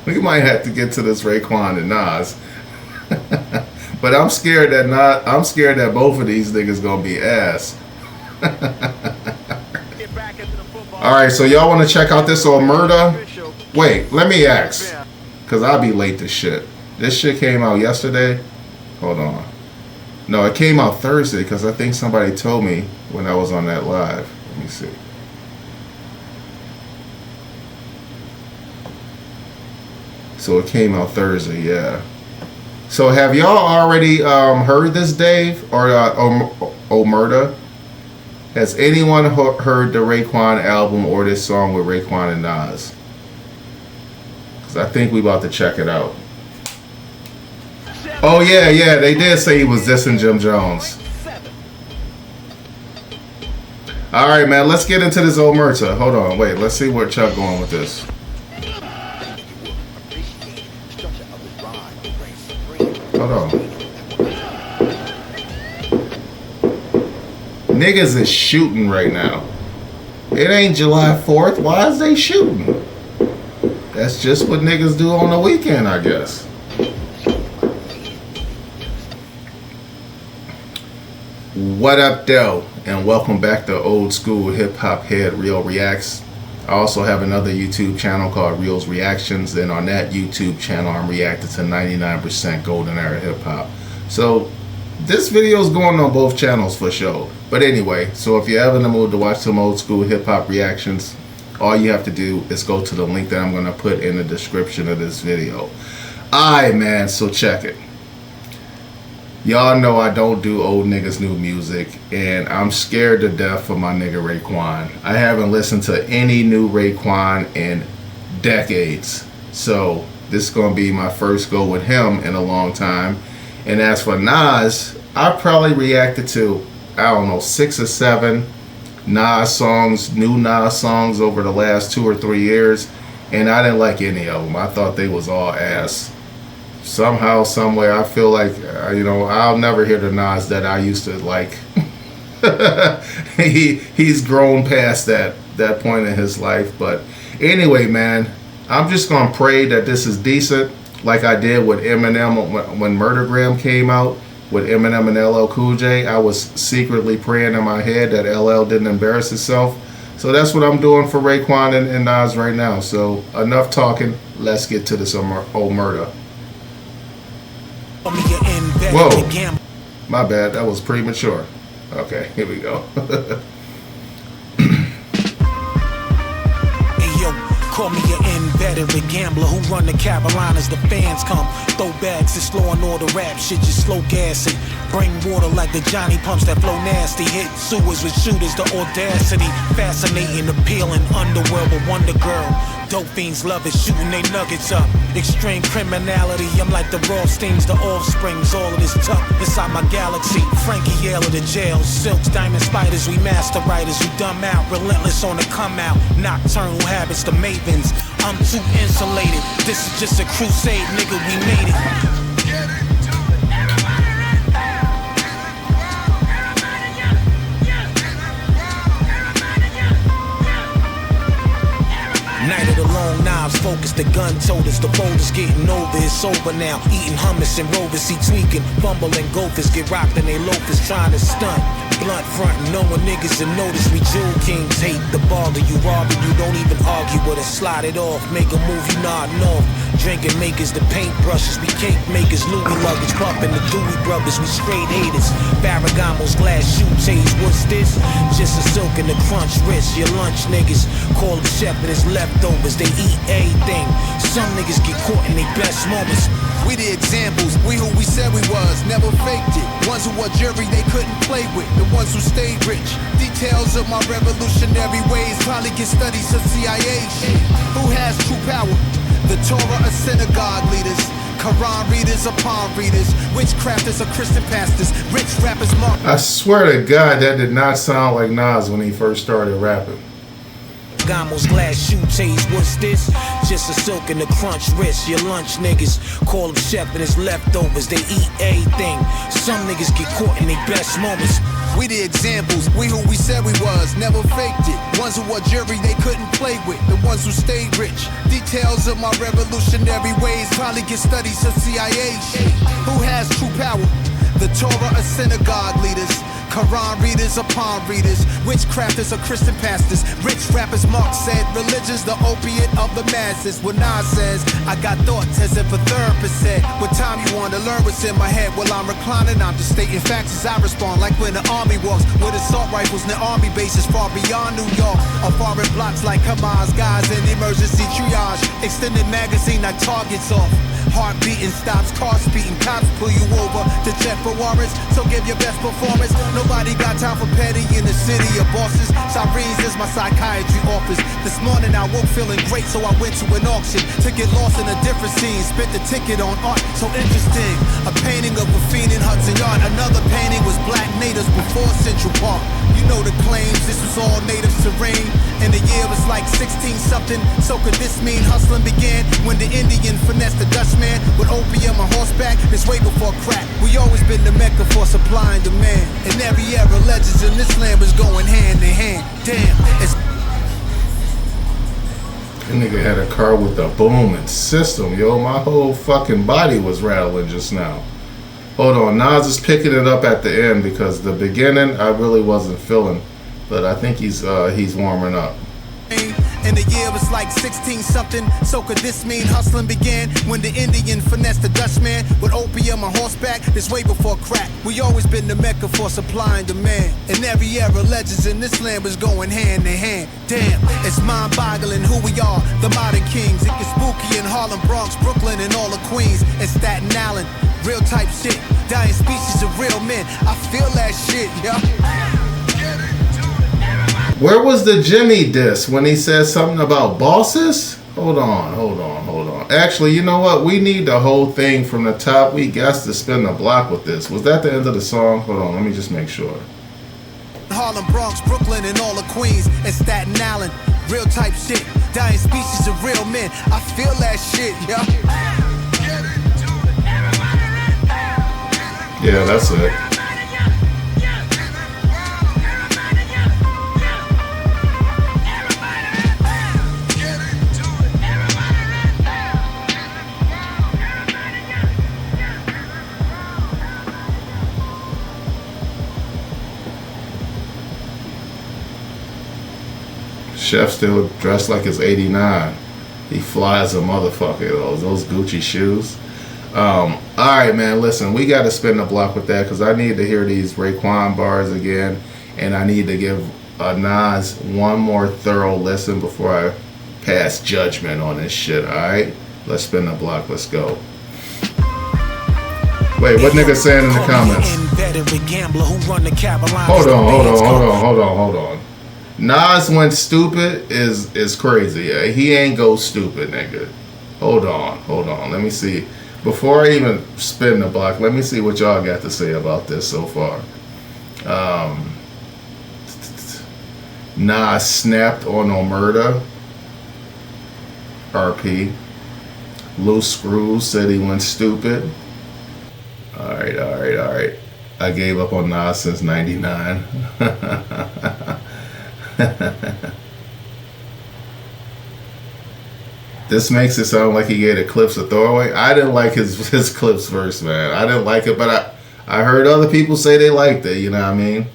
We might have to get to this Raekwon and Nas. But I'm scared that both of these niggas gonna be ass. Alright, so y'all wanna check out this Omerta? Wait, let me ask. Cause I'll be late to shit. This shit came out yesterday. Hold on. No, it came out Thursday because I think somebody told me when I was on that live. Let me see. So it came out Thursday, yeah. So have y'all already heard this, Dave? Or Omerta? Has anyone heard the Raekwon album or this song with Raekwon and Nas? Because I think we about to check it out. Oh yeah, they did say he was dissing Jim Jones. Alright, man, let's get into this Omerta. Hold on, wait, let's see where Chuck going with this. Hold on. Niggas is shooting right now. It ain't July 4th. Why is they shooting? That's just what niggas do on the weekend, I guess. What up, though? And welcome back to Old School Hip Hop Head Real Reacts. I also have another YouTube channel called Real's Reactions, and on that YouTube channel I'm reacting to 99% Golden Era Hip Hop. So this video is going on both channels for sure. But anyway, so if you're ever in the mood to watch some old school hip hop reactions, all you have to do is go to the link that I'm going to put in the description of this video. Alright, man, so check it. Y'all know I don't do old niggas new music, and I'm scared to death for my nigga Raekwon. I haven't listened to any new Raekwon in decades, so this is gonna be my first go with him in a long time. And as for Nas, I probably reacted to, I don't know, 6 or 7 Nas songs, new Nas songs over the last 2 or 3 years, and I didn't like any of them. I thought they was all ass. Somehow, somewhere, I feel like, I'll never hear the Nas that I used to like. He's grown past that point in his life. But anyway, man, I'm just going to pray that this is decent, like I did with Eminem when Murdergram came out, with Eminem and LL Cool J. I was secretly praying in my head that LL didn't embarrass himself. So that's what I'm doing for Raekwon and Nas right now. So enough talking. Let's get to this Omerta. Whoa, my bad, that was premature. Okay, here we go. Call me an inveterate gambler who run the Carolinas. The fans come, throw bags, it's slow and all the rap shit, just slow gas it. Bring water like the Johnny pumps that flow nasty. Hit sewers with shooters, the audacity. Fascinating, appealing, underworld with Wonder Girl. Dope fiends love it, shooting they nuggets up. Extreme criminality, I'm like the Rothsteins, the offsprings, all of this tough inside my galaxy. Frankie Yale of the jail, silks, diamond spiders, we master writers, we dumb out, relentless on the come out. Nocturnal habits, the mavens, I'm too insulated. This is just a crusade, nigga, we made it. Night of the long knives, focus, the gun told us the boulder's getting over, it's over now. Eating hummus and rovers, he tweaking, fumbling gophers, get rocked and they loafers trying to stunt. Blunt front, knowing niggas and notice we jewel kings hate the baller. You robbing, you don't even argue with it, slide it off, make a move, you nodding off. Drinking makers, the paintbrushes, we cake makers, Louis luggage, pumping the Dewey brothers, we straight haters. Farragamos, glass shoe taste, what's this? Just a silk and the crunch wrist, your lunch niggas. Call the chef and his leftovers, they eat everything. Some niggas get caught in their best moments. We the examples, we who we said we was, never faked it. Ones who were jury they couldn't play with, the ones who stayed rich. Details of my revolutionary ways probably get studies of CIA shit. Who has true power? The Torah of synagogue leaders, Quran readers or palm readers, witchcrafters or Christian pastors, rich rappers mark. I swear to God, that did not sound like Nas when he first started rapping. Ferragamos, glass shoe taste. What's this? Just a silk and a crunch wrist. Your lunch niggas call them chef and it's leftovers. They eat everything. Some niggas get caught in their best moments. We the examples, we who we said we was, never faked it. Ones who were jury they couldn't play with, the ones who stayed rich. Details of my revolutionary ways probably get studies of CIA shit. Who has true power? The Torah or synagogue leaders, Quran readers or palm readers, witchcrafters or Christian pastors, rich rappers. Mark said, religion's the opiate of the masses. When Nas says, I got thoughts as if a therapist said, what time you want to learn what's in my head? While I'm reclining, I'm just stating facts as I respond. Like when the army walks with assault rifles near army bases far beyond New York, or foreign blocks like Hamas, guys in emergency triage. Extended magazine like targets off. Heart beating stops, car speeding, cops pull you over to check for warrants. So give your best performance. Nobody got time for petty in the city of bosses. Sirens is my psychiatry office. This morning I woke feeling great, so I went to an auction to get lost in a different scene. Spent the ticket on art, so interesting. A painting of a fiend in Hudson Yard. Another painting was black natives before Central Park. You know the claims, this was all native terrain. And the year was like 16 something. So could this mean hustling began when the Indian finessed the Dutchman with opium on horseback? This way before crack. We always been the mecca for supply and demand. In every era, legends in this land was going hand in hand. Damn, it's That nigga had a car with a booming system, yo. My whole fucking body was rattling just now. Hold on, Nas is picking it up at the end because the beginning I really wasn't feeling, but I think he's warming up. and the year was like 16 something. So could this mean hustling began when the Indian finessed the Dutchman with opium on horseback? This way before crack. We always been the mecca for supply and demand. In every era, legends in this land was going hand in hand. Damn, it's mind-boggling who we are, the modern kings. It gets spooky in Harlem, Bronx, Brooklyn, and all of Queens, and Staten Island. Real type shit, dying species of real men. I feel that shit, yo. Where was the Jimmy diss when he said something about bosses? Hold on. Actually, you know what? We need the whole thing from the top. We got to spin the block with this. Was that the end of the song? Hold on, let me just make sure. Harlem, Bronx, Brooklyn, and all of Queens, and Staten Island. Real type shit, dying species of real men. I feel that shit, yo. Yeah, that's it. Chef still dressed like it's 89. He flies a motherfucker, those Gucci shoes. Alright, man, listen, we got to spin the block with that because I need to hear these Raekwon bars again, and I need to give Nas one more thorough listen before I pass judgment on this shit. Alright, let's spin the block. Let's go. Wait, what nigga saying in the comments? Hold on. Nas went stupid is crazy. He ain't go stupid, nigga. Hold on. Let me see. Before I even spin the block, let me see what y'all got to say about this so far. Nas snapped on Omerta. RP. Loose Screws said he went stupid. Alright. I gave up on Nas since 99. This makes it sound like he gave the Clips a throwaway. I didn't like his Clips verse, man. I didn't like it, but I heard other people say they liked it, you know what I mean?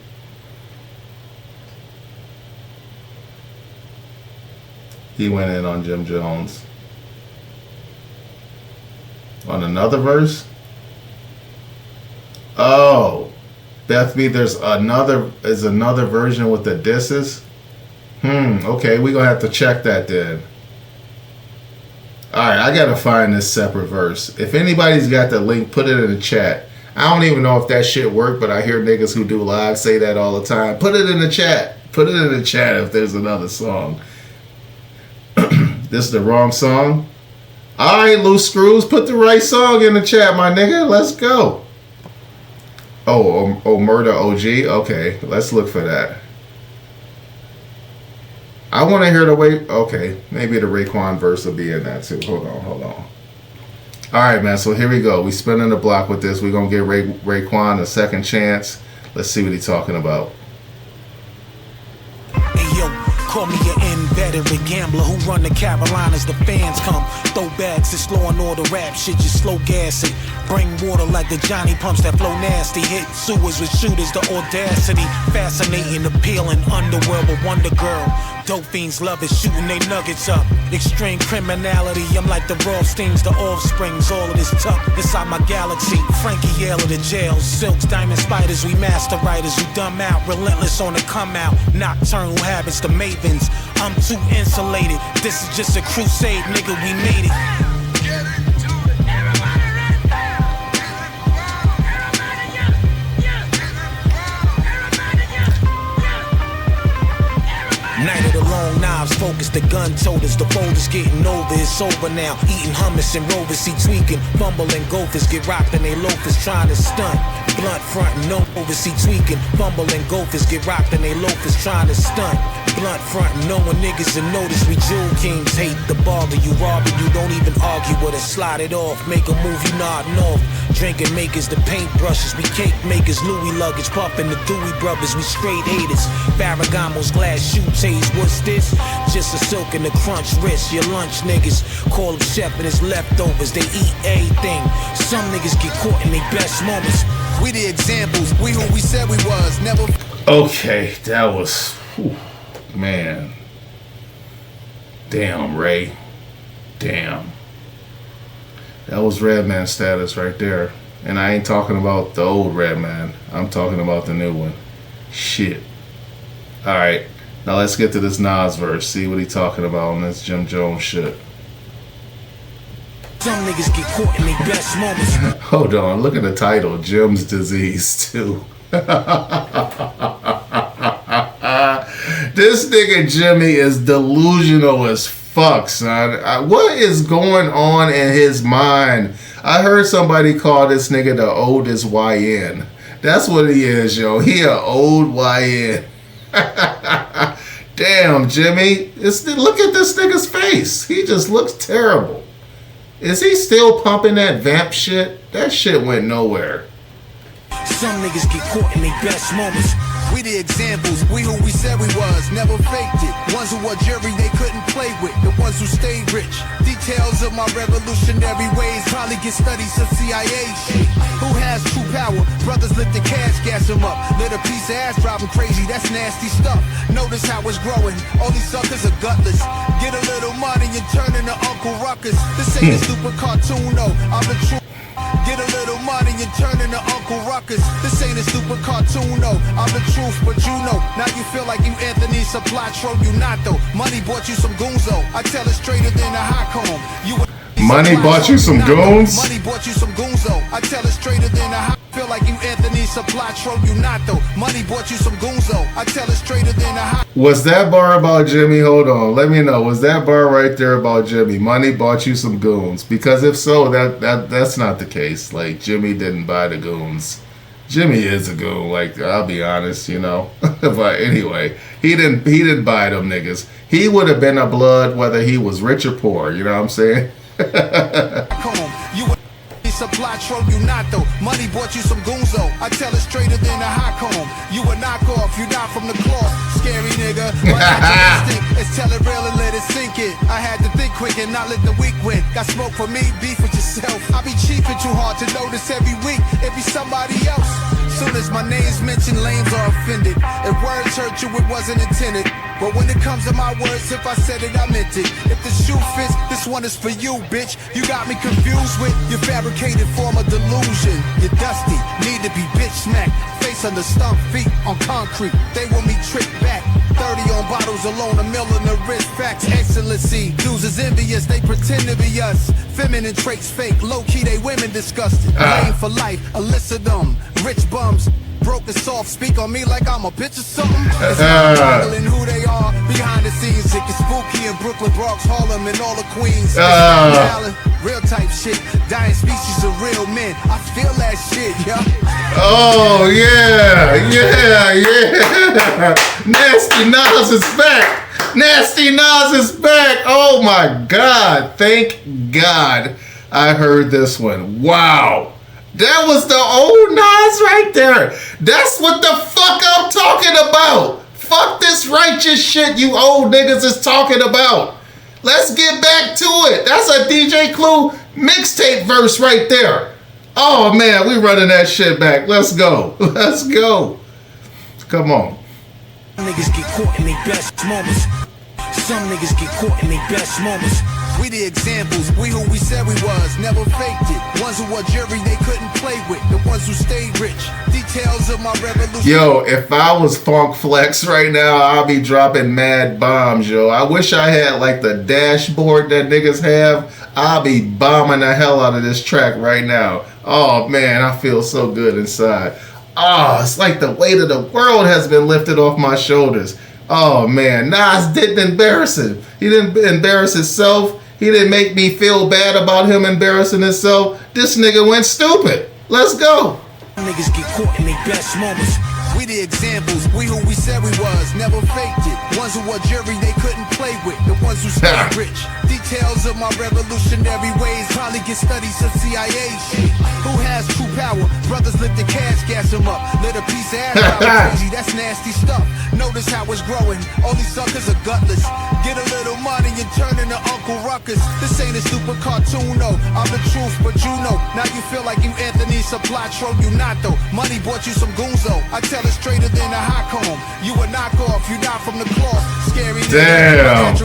He went in on Jim Jones. On another verse? Oh, Beth B, there's another version with the disses? Okay, we're gonna have to check that then. Alright, I gotta find this separate verse. If anybody's got the link, put it in the chat. I don't even know if that shit worked, but I hear niggas who do live say that all the time. Put it in the chat. Put it in the chat if there's another song. This is the wrong song? Alright, Loose Screws, put the right song in the chat, my nigga. Let's go. Oh, Omerta OG? Okay, let's look for that. I want to hear the way. Okay, maybe the Raekwon verse will be in that too. Hold on. All right, man. So here we go. We spinning the block with this. We're gonna give Raekwon a second chance. Let's see what he's talking about. Hey yo, call me an inveterate gambler who run the Carolinas. The fans come, throw bags, it's law and order rap shit, just slow gas it. Bring water like the Johnny pumps that flow nasty. Hit sewers with shooters, the audacity. Fascinating, appealing, underworld with Wonder Girl. Dope fiends love it, shooting they nuggets up. Extreme criminality, I'm like the Rothsteins, the offsprings. All of this tuck inside my galaxy. Frankie Yale of the jail, silks, diamond spiders. We master writers who dumb out, relentless on the come out. Nocturnal habits, the mavens. I'm too insulated. This is just a crusade, nigga. We made it. Night of the long knives, focus the gun toters. The folders getting over, it's over now. Eating hummus and rovers, see tweaking. Fumbling gophers, get rocked and they loafers trying to stunt. Blunt front, no oversee tweaking. Fumbling gophers, get rocked and they loafers trying to stunt. Blunt front, knowing niggas and notice we jewel kings. Hate the bother you, robbing you, don't even argue with us. Slide it off, make a move, you nodding off. Drinking makers, the paint brushes, we cake makers. Louis luggage, puffin' the Dewey brothers, we straight haters. Ferragamo's glass shoe taste, what's this? Just a silk and a crunch wrist. Your lunch niggas, call them chef and his leftovers. They eat everything. Some niggas get caught in their best moments. We the examples, we who we said we was, never. Okay, that was, whew, man. Damn, Ray. Damn. That was Redman status right there. And I ain't talking about the old Redman. I'm talking about the new one. Shit. Alright. Now let's get to this Nas verse. See what he talking about on this Jim Jones shit. Some niggas get caught in their best moments. Hold on. Look at the title. Jim's Disease too. This nigga Jimmy is delusional as fuck, son. What is going on in his mind? I heard somebody call this nigga the oldest YN. That's what he is, yo. He a old YN. Damn, Jimmy. Look at this nigga's face. He just looks terrible. Is he still pumping that vamp shit? That shit went nowhere. Some niggas get caught in their best moments. We the examples, we who we said we was, never faked it. Ones who were jury they couldn't play with, the ones who stayed rich. Details of my revolutionary ways probably get studies of CIA shit. Who has true power? Brothers lit the cash, gas them up. Lit a piece of ass, drive them crazy, that's nasty stuff. Notice how it's growing, all these suckers are gutless. Get a little money and turn into Uncle Ruckus. This ain't a stupid cartoon, no, I'm the truth. Get a little money and turn into Uncle Ruckus. This ain't a stupid cartoon, no. I'm the truth, but you know. Now you feel like you Anthony Supplatro, you not though. Money bought you some goonzo. I tell it straighter than a hot comb. Money bought you some goons? Money bought you some goonzo. I tell it straighter than a hot. Feel like you Anthony Supplatro, you not though. Money bought you some goonzo. I tell it straighter than a hot. Was that bar about Jimmy? Hold on, let me know. Was that bar right there about Jimmy? Money bought you some goons? Because if so, that's not the case. Like, Jimmy didn't buy the goons. Jimmy is a goon. Like, I'll be honest, you know. But anyway, he didn't buy them niggas. He would have been a blood whether he was rich or poor. You know what I'm saying? Come on, you Supplatro, you not though. Money bought you some goonzo. I tell it straighter than a hot comb. You a knockoff, you not from the cloth. Scary nigga, but I just let's tell it real and let it sink in. I had to think quick and not let the weak win. Got smoke for me, beef with yourself. I be cheaping too hard to notice every week. It be somebody else. Soon as my name's mentioned, lanes are offended. If words hurt you, it wasn't intended. But when it comes to my words, if I said it, I meant it. If the shoe fits, this one is for you, bitch. You got me confused with your fabricated form of delusion. You're dusty, need to be bitch smacked. Face under stump, feet on concrete. They want me tricked back. 30 on bottles alone, a mill in the wrist. Facts, excellency. Dudes is envious, they pretend to be us. Feminine traits fake, low-key, they women disgusted. Blame for life, illicit them. Rich bums, broken soft, speak on me like I'm a bitch or something. It's not who they are behind the scenes. It gets spooky in Brooklyn, Bronx, Harlem, and all the Queens. Real type shit, dying species of real men. I feel that shit, yo. Oh yeah. Nasty Nas is back. Nasty Nas is back. Oh my God. Thank God I heard this one. Wow. That was the old Nas right there. That's what the fuck I'm talking about. Fuck this righteous shit you old niggas is talking about. Let's get back to it. That's a DJ Clue mixtape verse right there. Oh man, we running that shit back. Let's go. Let's go. Come on. Niggas get caught in their best moments. Some niggas get caught in their best moments. We the examples, we who we said we was, never faked it. Ones who were jury they couldn't play with, the ones who stayed rich. Details of my revolution. Yo, if I was Funk Flex right now, I'll be dropping mad bombs, yo. I wish I had like the dashboard that niggas have. I'll be bombing the hell out of this track right now. Oh man, I feel so good inside. Oh, it's like the weight of the world has been lifted off my shoulders. Oh man, Nas didn't embarrass him. He didn't embarrass himself. He didn't make me feel bad about him embarrassing himself. This nigga went stupid. Let's go. Niggas get caught in their best moments. We the examples, we who we said we was, never faked it. Ones who were jury they couldn't play with, the ones who stayed rich. Details of my revolutionary ways probably get studied some CIA shit. Who has true power? Brothers lift the cash, gas them up. Lit a piece of ass out crazy, that's nasty stuff. Notice how it's growing, all these suckers are gutless. Get a little money and turn into Uncle Ruckus. This ain't a super cartoon, no. I'm the truth, but you know. Now you feel like you Anthony Supply-Tro, you not though. Money bought you some goonzo. I tell it straighter than a hot comb. You a knockoff, you not from the cloth. Scary. Damn.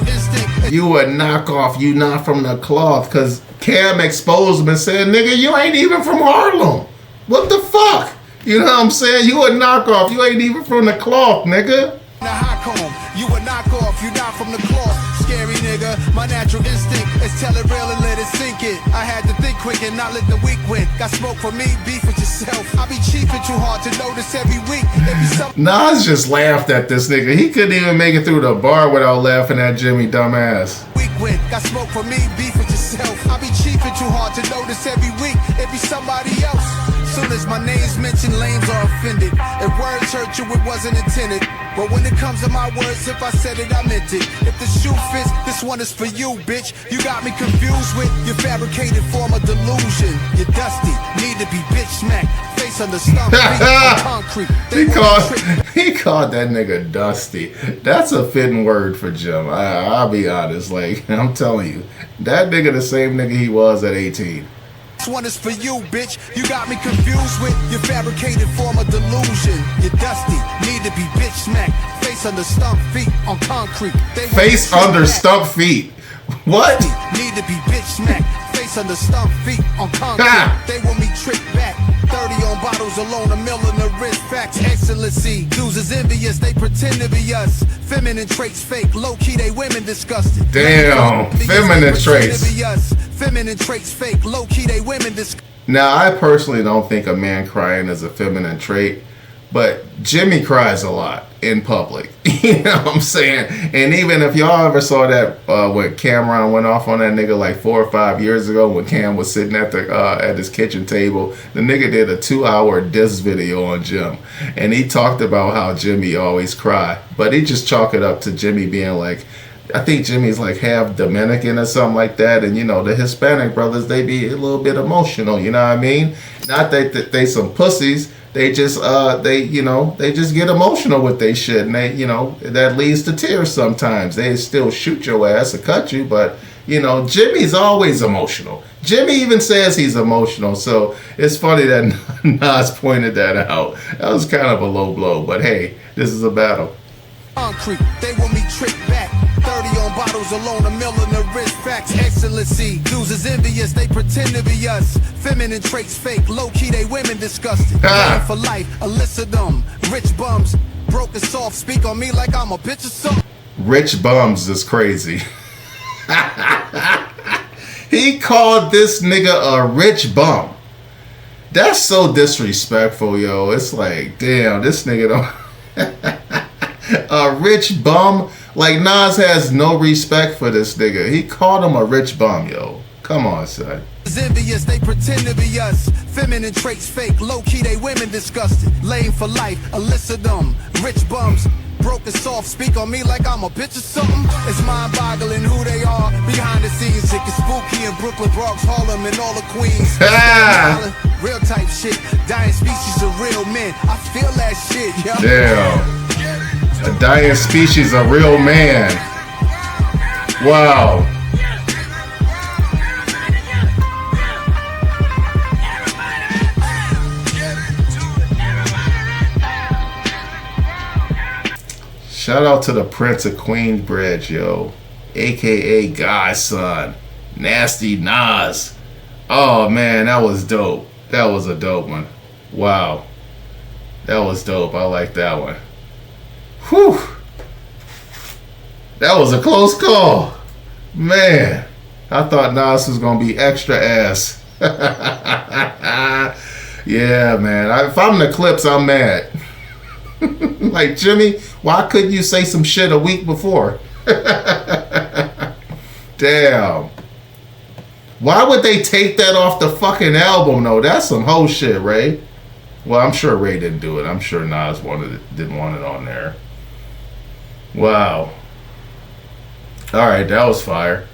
You a knockoff, you not from the cloth. Cause Cam exposed him and said, nigga, you ain't even from Harlem. What the fuck? You know what I'm saying? You a knockoff, you ain't even from the cloth, nigga. A hot comb. You a knockoff, you not from the cloth. Scary nigga, my natural instinct is tell it real and let it sink it. I had to think quick and not let the weak win. Got smoke for me, beef with yourself. I be cheaping too hard to notice every week. Nas just laughed at this nigga. He couldn't even make it through the bar without laughing at Jimmy dumbass. Weak win, got smoke for me, beef with yourself. I be cheaping too hard to notice every week. It be somebody else. Soon as my name's mentioned, lames are offended. If words hurt you, it wasn't intended. But when it comes to my words, if I said it, I meant it. If the shoe fits, this one is for you, bitch. You got me confused with your fabricated form of delusion. You're dusty, need to be bitch smacked. Face on the stump, on concrete. He called that nigga Dusty. That's a fitting word for Jim. I'll be honest. Like, I'm telling you, that nigga the same nigga he was at 18. This one is for you, bitch. You got me confused with your fabricated form of delusion. You're dusty, need to be bitch smacked. Face under stump feet on concrete. Face under stump feet. What? Need to be bitch smacked. Face under stump feet on concrete. They want me tricked back. 30 on bottles alone, a mill in the wrist. Facts, excellency. Dudes is envious, they pretend to be us. Feminine traits fake, low key they women disgusted. Damn, feminine traits. Feminine traits fake, low key they women disgusted. Now, I personally don't think a man crying is a feminine trait, but Jimmy cries a lot in public. You know what I'm saying? And even if y'all ever saw that when Cameron went off on that nigga like 4 or 5 years ago when Cam was sitting at the at his kitchen table, the nigga did a 2-hour diss video on Jim. And he talked about how Jimmy always cry. But he just chalked it up to Jimmy being like, I think Jimmy's like half Dominican or something like that. And, you know, the Hispanic brothers, they be a little bit emotional, you know what I mean? Not that they some pussies. They just, they just get emotional with they shit. And they, you know, that leads to tears sometimes. They still shoot your ass or cut you. But, you know, Jimmy's always emotional. Jimmy even says he's emotional. So it's funny that Nas pointed that out. That was kind of a low blow. But, hey, this is a battle. Concrete, they want me tricked back. 30 on bottles alone, a mill in the wrist. Facts, excellency. Dudes is envious, they pretend to be us. Feminine traits fake, low key they women disgusted. For life, elicit them. Rich bums, broken soft, speak on me like I'm a bitch or something. Rich bums is crazy. He called this nigga a rich bum. That's so disrespectful, yo. It's like, damn, this nigga don't. A rich bum? Like, Nas has no respect for this nigga. He called him a rich bum, yo. Come on, son. Envious, they pretend to be us. Feminine traits fake, low key they women disgusted. Lame for life, elicit them. Rich bums, broken soft, speak on me like I'm a bitch or something. It's mind-boggling who they are behind the scenes. It gets spooky in Brooklyn, Bronx, Harlem, and all the Queens. Real type shit, dying species of real men. I feel that shit, yo. Damn. A dying species of real man. Wow. Shout out to the Prince of Queensbridge, yo. AKA Godson. Nasty Nas. Oh man, that was dope. That was a dope one. Wow. That was dope. I like that one. Whew. That was a close call. Man. I thought Nas was going to be extra ass. Yeah, man. If I'm the Clips, I'm mad. Like, Jimmy, why couldn't you say some shit a week before? Damn. Why would they take that off the fucking album, though? That's some hoe shit, Ray. Well, I'm sure Ray didn't do it. I'm sure Nas didn't want it on there. Wow. All right, that was fire.